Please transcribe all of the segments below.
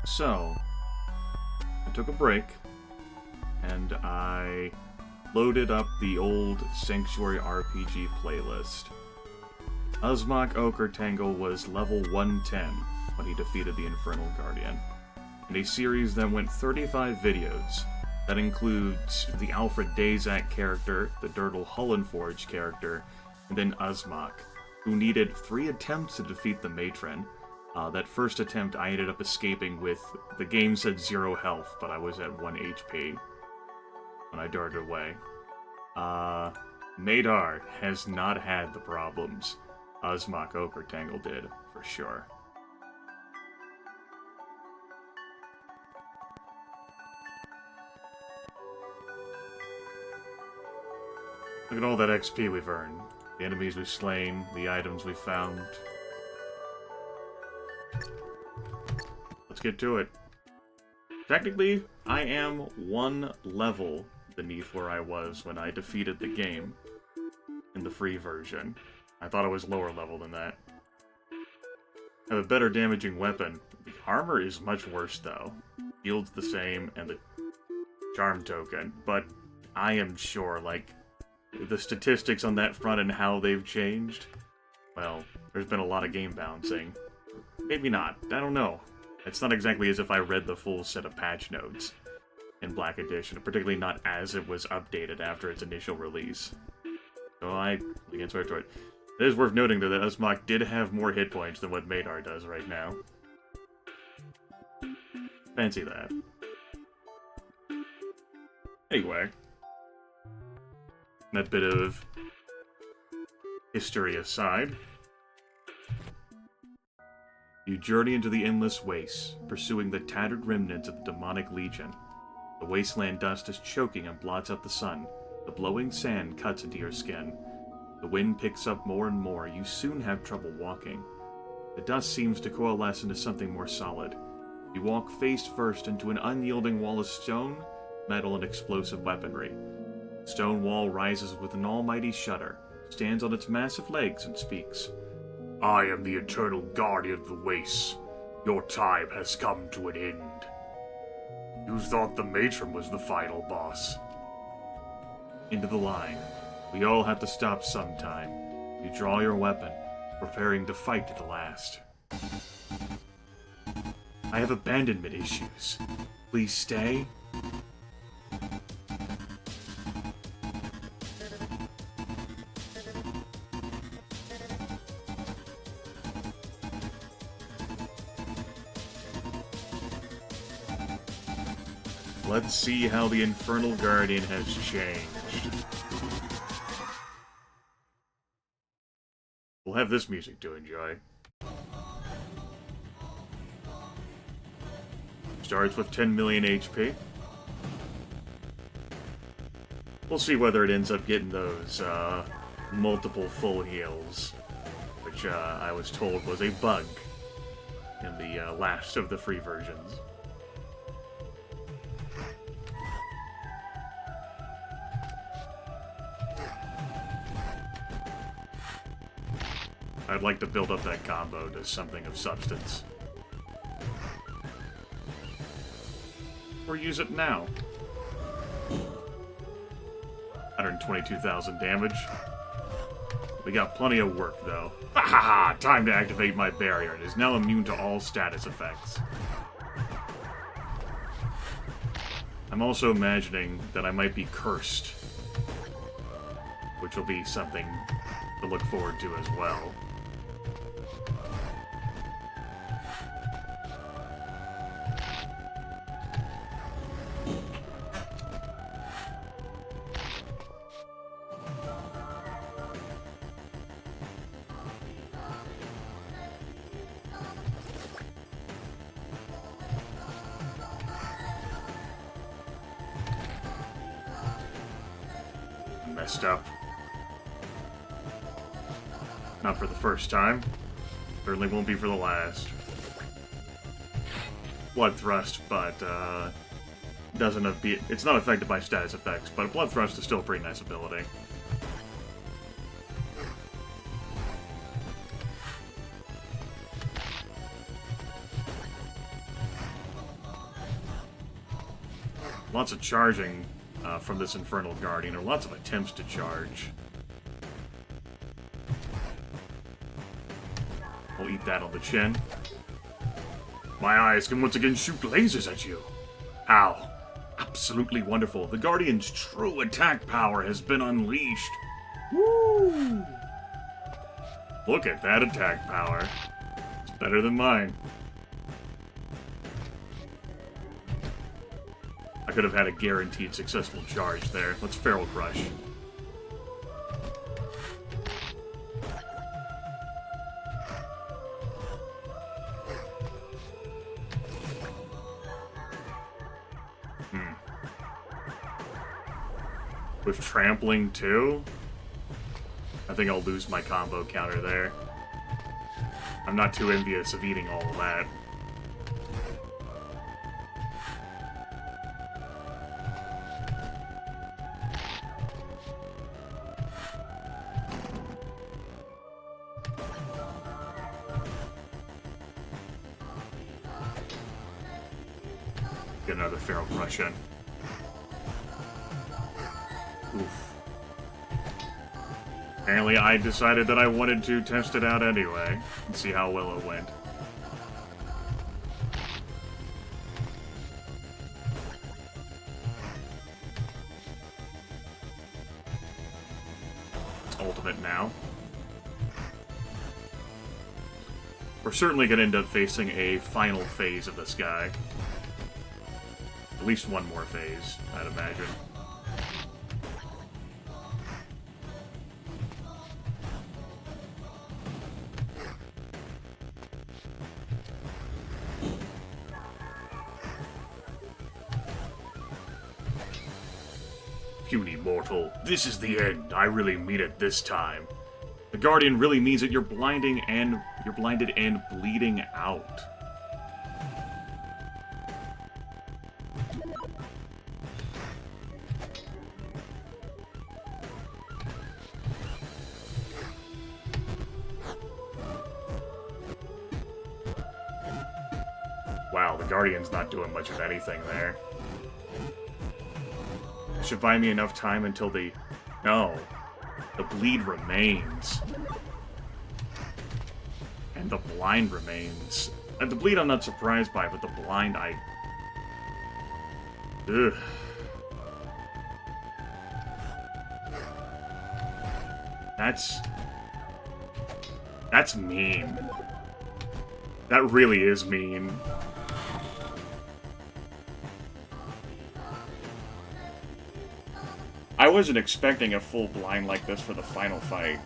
So, I took a break, and I loaded up the old SanctuaryRPG playlist. Uzmak Okertangle was level 110 when he defeated the Infernal Guardian, in a series that went 35 videos. That includes the Alfred Dazak character, the Dirtle Hullenforge character, and then Uzmak, who needed 3 attempts to defeat the matron. That first attempt I ended up escaping with, the game said 0 health, but I was at 1 HP when I darted away. Maedar has not had the problems Uzmak Okertangle did, for sure. Look at all that XP we've earned. The enemies we've slain, the items we found. Let's get to it. Technically, I am 1 level beneath where I was when I defeated the game in the free version. I thought I was lower level than that. I have a better damaging weapon. The armor is much worse, though. Shield's the same, and the charm token. But I am sure, like, the statistics on that front and how they've changed, well, there's been a lot of game bouncing. Maybe not. I don't know. It's not exactly as if I read the full set of patch notes in Black Edition, particularly not as it was updated after its initial release. So again, sorry. It is worth noting, though, that Uzmak did have more hit points than what Maedar does right now. Fancy that. Anyway. That bit of history aside, you journey into the endless wastes, pursuing the tattered remnants of the demonic legion. The wasteland dust is choking and blots out the sun. The blowing sand cuts into your skin. The wind picks up more and more. You soon have trouble walking. The dust seems to coalesce into something more solid. You walk face first into an unyielding wall of stone, metal, and explosive weaponry. The stone wall rises with an almighty shudder, stands on its massive legs, and speaks. I am the eternal guardian of the wastes. Your time has come to an end. You thought the matron was the final boss. Into the line. We all have to stop sometime. You draw your weapon, preparing to fight to the last. I have abandonment issues. Please stay. Let's see how the Infernal Guardian has changed. We'll have this music to enjoy. Starts with 10 million HP. We'll see whether it ends up getting those multiple full heals, which I was told was a bug in the last of the free versions. I'd like to build up that combo to something of substance. Or use it now. 122,000 damage. We got plenty of work, though. Ha! Time to activate my barrier. It is now immune to all status effects. I'm also imagining that I might be cursed, which will be something to look forward to as well. Messed up. Not for the first time. Certainly won't be for the last. Blood Thrust, but it's not affected by status effects, but Blood Thrust is still a pretty nice ability. Lots of charging from this Infernal Guardian, or lots of attempts to charge. We'll eat that on the chin. My eyes can once again shoot lasers at you. How? Absolutely wonderful. The Guardian's true attack power has been unleashed. Woo! Look at that attack power. It's better than mine. I could have had a guaranteed successful charge there. Let's Feral Crush. With trampling too? I think I'll lose my combo counter there. I'm not too envious of eating all of that. Get another Feral Crush in. Oof. Apparently I decided that I wanted to test it out anyway, and see how well it went. It's ultimate now. We're certainly going to end up facing a final phase of this guy. At least one more phase, I'd imagine. Puny mortal, this is the end. I really mean it this time. The Guardian really means that you're blinded and bleeding out. Wow, the Guardian's not doing much of anything there. Should buy me enough time until the... No. The bleed remains. And the blind remains. And the bleed I'm not surprised by, but the blind I... Ugh. That's mean. That really is mean. I wasn't expecting a full blind like this for the final fight.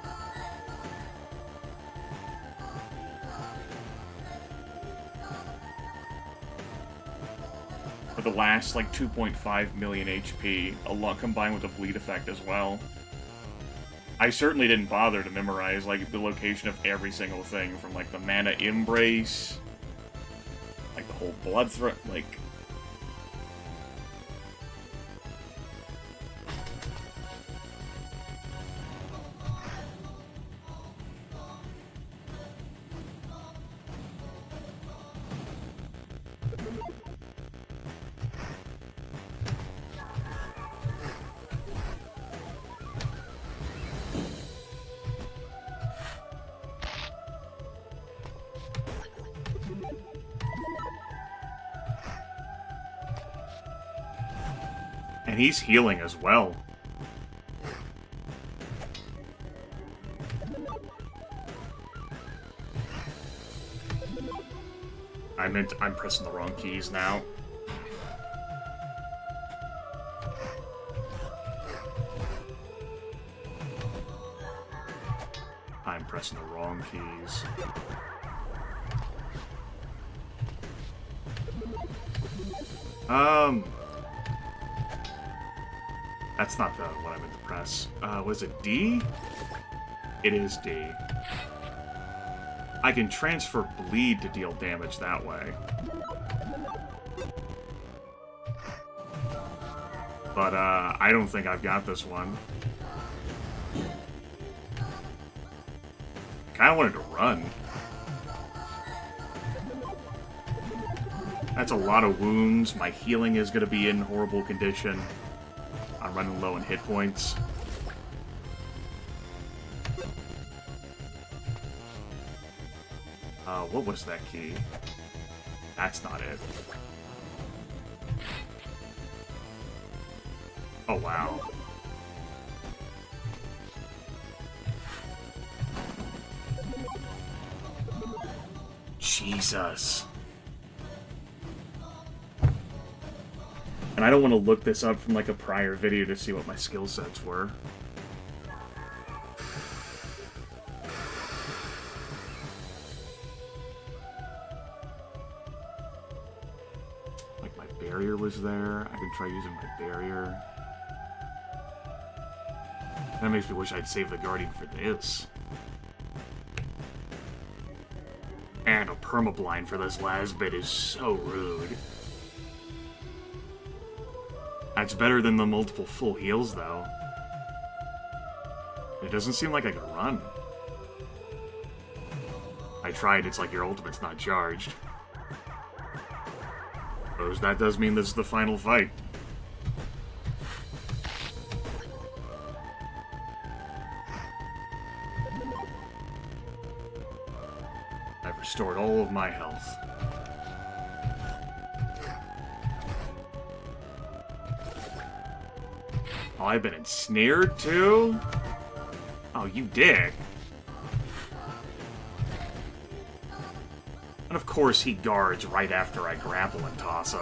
For the last, like, 2.5 million HP, a lot combined with the bleed effect as well. I certainly didn't bother to memorize, like, the location of every single thing, from, like, the Mana Embrace, like, the whole Blood Threat, like... And he's healing as well. I'm pressing the wrong keys now. I'm pressing the wrong keys. That's not what I meant to press. Was it D? It is D. I can transfer bleed to deal damage that way. But, I don't think I've got this one. I kinda wanted to run. That's a lot of wounds. My healing is going to be in horrible condition. I'm running low on hit points. What was that key? That's not it. Oh, wow. Jesus. And I don't want to look this up from, like, a prior video to see what my skill sets were. Like, my barrier was there. I can try using my barrier. That makes me wish I'd save the Guardian for this. And a permablind for this last bit is so rude. That's better than the multiple full heals, though. It doesn't seem like I can run. I tried, it's like your ultimate's not charged. Suppose that does mean this is the final fight. I've restored all of my health. Oh, I've been ensnared too? Oh, you dick. And of course he guards right after I grapple and toss him.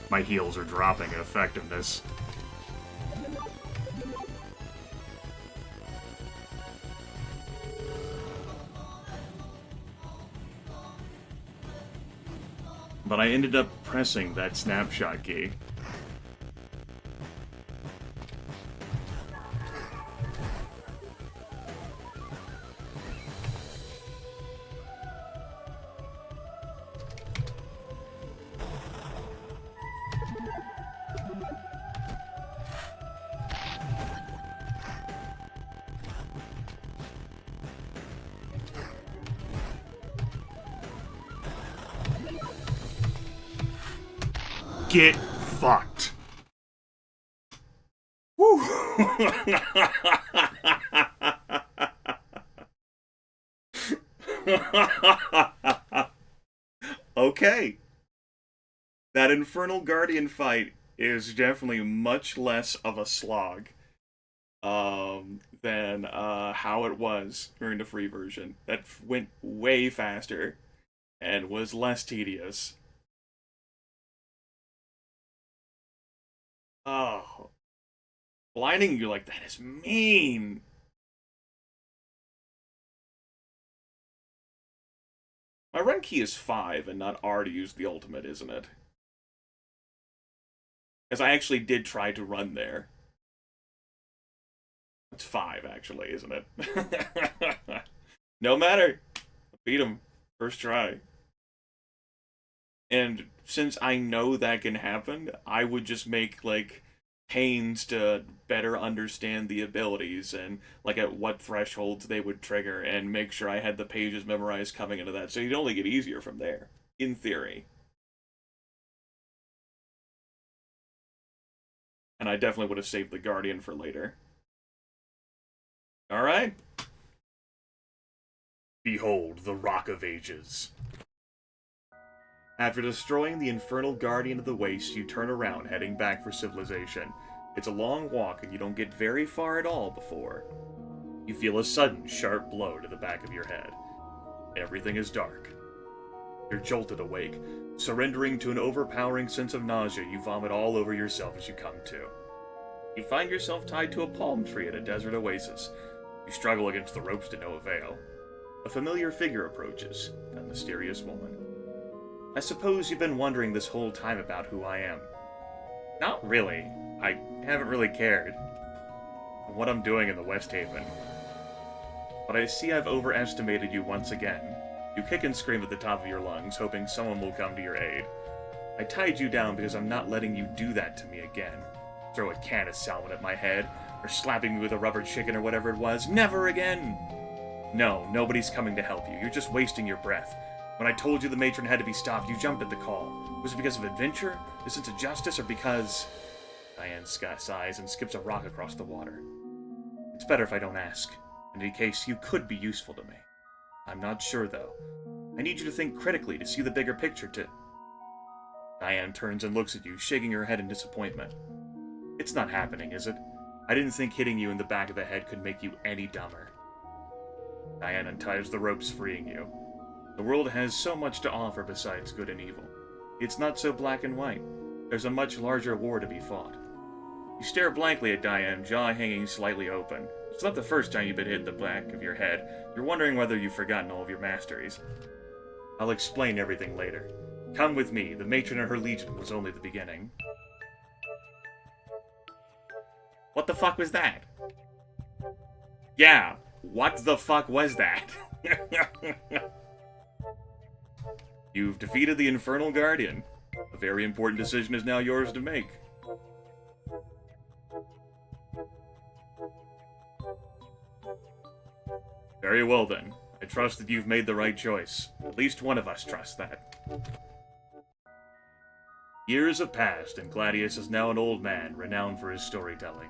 My heals are dropping in effectiveness. But I ended up pressing that snapshot key. Get fucked. Woo. Okay. That Infernal Guardian fight is definitely much less of a slog than how it was during the free version. That went way faster and was less tedious. Oh. Blinding you like that is mean. My run key is 5 and not R to use the ultimate, isn't it? Because I actually did try to run there. It's 5, actually, isn't it? No matter. Beat him. First try. And since I know that can happen, I would just make, like, pains to better understand the abilities and, like, at what thresholds they would trigger and make sure I had the pages memorized coming into that. So you'd only get easier from there, in theory. And I definitely would have saved the Guardian for later. Alright. Behold the Rock of Ages. After destroying the Infernal Guardian of the Waste, you turn around, heading back for civilization. It's a long walk, and you don't get very far at all before you feel a sudden, sharp blow to the back of your head. Everything is dark. You're jolted awake. Surrendering to an overpowering sense of nausea, you vomit all over yourself as you come to. You find yourself tied to a palm tree at a desert oasis. You struggle against the ropes to no avail. A familiar figure approaches, a mysterious woman. I suppose you've been wondering this whole time about who I am. Not really. I haven't really cared. What I'm doing in the West Haven. but I see I've overestimated you once again. You kick and scream at the top of your lungs, hoping someone will come to your aid. I tied you down because I'm not letting you do that to me again. Throw a can of salmon at my head, or slapping me with a rubber chicken or whatever it was. Never again! No, nobody's coming to help you. You're just wasting your breath. When I told you the matron had to be stopped, you jumped at the call. Was it because of adventure, a sense of justice, or because... Diane sighs and skips a rock across the water. It's better if I don't ask. In any case, you could be useful to me. I'm not sure, though. I need you to think critically to see the bigger picture, too. Diane turns and looks at you, shaking her head in disappointment. It's not happening, is it? I didn't think hitting you in the back of the head could make you any dumber. Diane unties the ropes, freeing you. The world has so much to offer besides good and evil. It's not so black and white. There's a much larger war to be fought. You stare blankly at Diane, jaw hanging slightly open. It's not the first time you've been hit in the back of your head. You're wondering whether you've forgotten all of your masteries. I'll explain everything later. Come with me. The matron and her legion was only the beginning. What the fuck was that? Yeah, what the fuck was that? You've defeated the Infernal Guardian. A very important decision is now yours to make. Very well then. I trust that you've made the right choice. At least one of us trusts that. Years have passed, and Gladius is now an old man, renowned for his storytelling.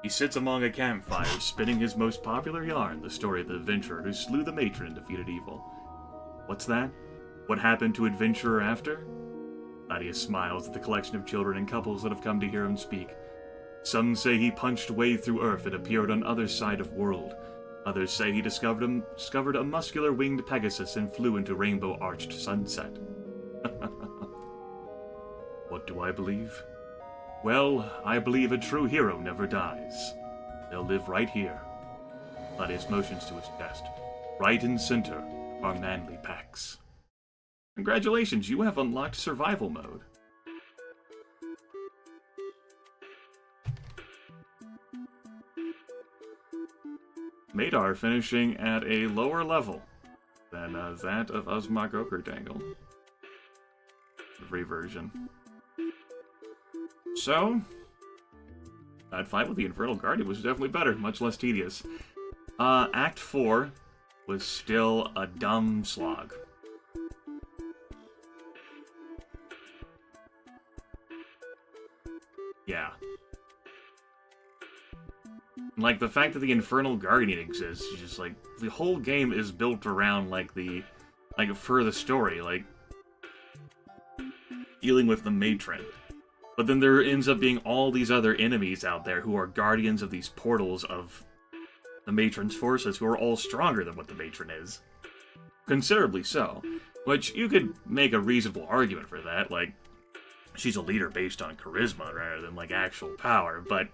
He sits among a campfire, spinning his most popular yarn, the story of the adventurer who slew the matron and defeated evil. What's that? What happened to adventurer after? Gladius smiles at the collection of children and couples that have come to hear him speak. Some say he punched way through Earth and appeared on other side of world. Others say he discovered a muscular winged Pegasus and flew into rainbow-arched sunset. What do I believe? Well, I believe a true hero never dies. They'll live right here. Gladius motions to his chest. Right in center are manly packs. Congratulations, you have unlocked survival mode. Maedar finishing at a lower level than that of Uzmak Okerdangle. The free version. So, that fight with the Infernal Guardian was definitely better, much less tedious. Act 4 was still a dumb slog. Yeah. Like, the fact that the Infernal Guardian exists, is just like, the whole game is built around, like, for the story, like, dealing with the matron. But then there ends up being all these other enemies out there who are guardians of these portals of the matron's forces, who are all stronger than what the matron is. Considerably so. Which, you could make a reasonable argument for that, like, she's a leader based on charisma rather than, like, actual power, but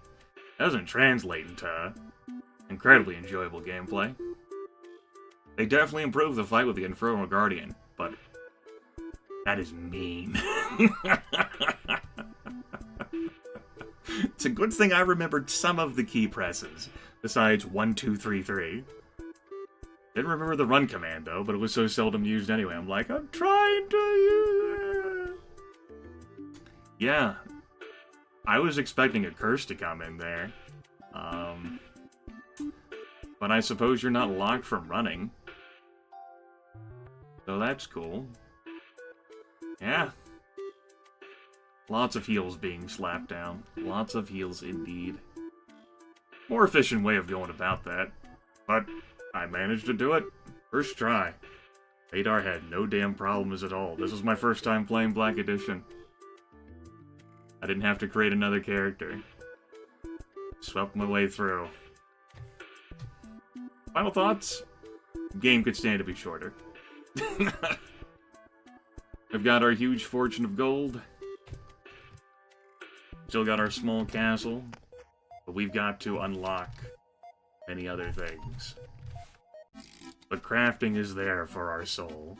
that doesn't translate into incredibly enjoyable gameplay. They definitely improved the fight with the Infernal Guardian, but that is mean. It's a good thing I remembered some of the key presses, besides 1, 2, 3, 3. Didn't remember the run command, though, but it was so seldom used anyway. I'm like, I'm trying to use it. Yeah. I was expecting a curse to come in there. But I suppose you're not locked from running. So that's cool. Yeah. Lots of heals being slapped down. Lots of heals indeed. More efficient way of going about that. But I managed to do it. First try. Maedar had no damn problems at all. This was my first time playing Black Edition. I didn't have to create another character. Swept my way through. Final thoughts? Game could stand to be shorter. We've got our huge fortune of gold. Still got our small castle. But we've got to unlock many other things. But crafting is there for our soul.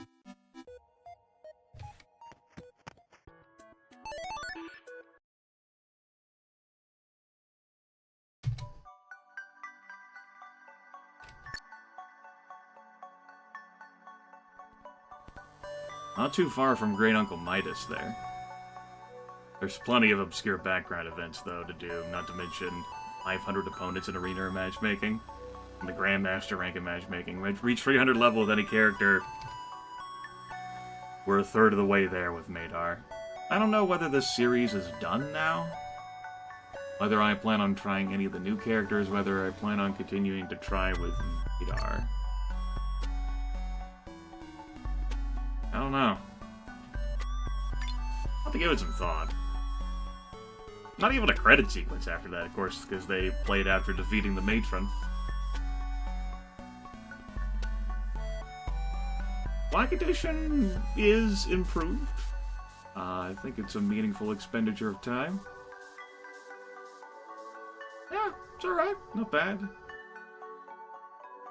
Not too far from Great Uncle Midas there. There's plenty of obscure background events, though, to do, not to mention 500 opponents in arena matchmaking, and the Grandmaster rank in matchmaking. Reach 300 level with any character. We're a third of the way there with Maedar. I don't know whether this series is done now, whether I plan on trying any of the new characters, whether I plan on continuing to try with Maedar. I don't know. I'll have to give it some thought. Not even a credit sequence after that, of course, because they played after defeating the matron. Black Edition is improved. I think it's a meaningful expenditure of time. Yeah, it's alright. Not bad.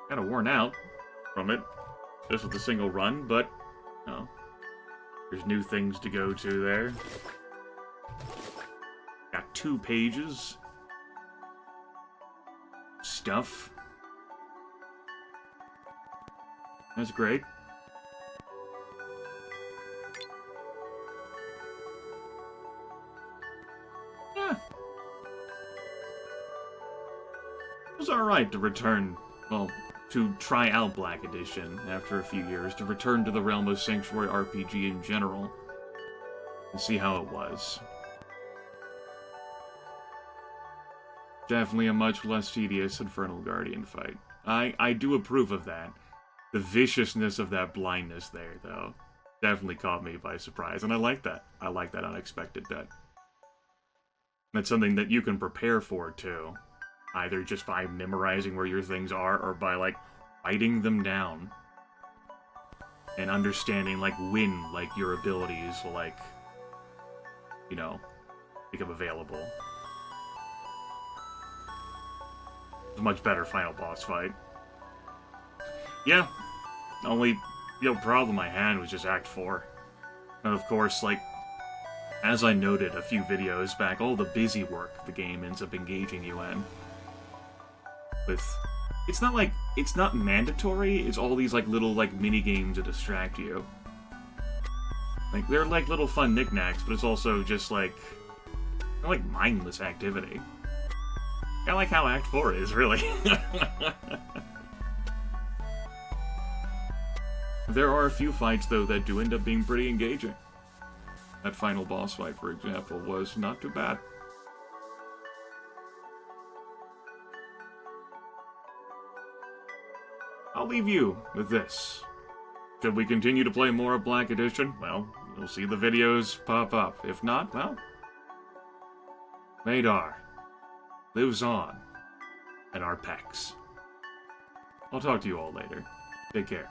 Kinda worn out from it, just with a single run, but, you know, there's new things to go to there. Got 2 pages. Stuff. That's great. Yeah. It was alright to return, well, to try out Black Edition after a few years, to return to the realm of SanctuaryRPG in general, and see how it was. Definitely a much less tedious Infernal Guardian fight. I do approve of that. The viciousness of that blindness there, though, definitely caught me by surprise, and I like that. I like that unexpected bit. That's something that you can prepare for, too. Either just by memorizing where your things are, or by, like, writing them down. And understanding, like, when, like, your abilities will, like, you know, become available. A much better final boss fight. Yeah, the only real problem I had was just Act 4. And of course, like, as I noted a few videos back, all the busy work the game ends up engaging you in. It's not like, it's not mandatory, it's all these, like, little, like, mini-games to distract you. Like, they're, like, little fun knickknacks, but it's also just, like, mindless activity. I like how Act 4 is, really. There are a few fights, though, that do end up being pretty engaging. That final boss fight, for example, was not too bad. I'll leave you with this. Should we continue to play more of Black Edition? Well, you'll see the videos pop up. If not, well, Maedar lives on in our pecs. I'll talk to you all later. Take care.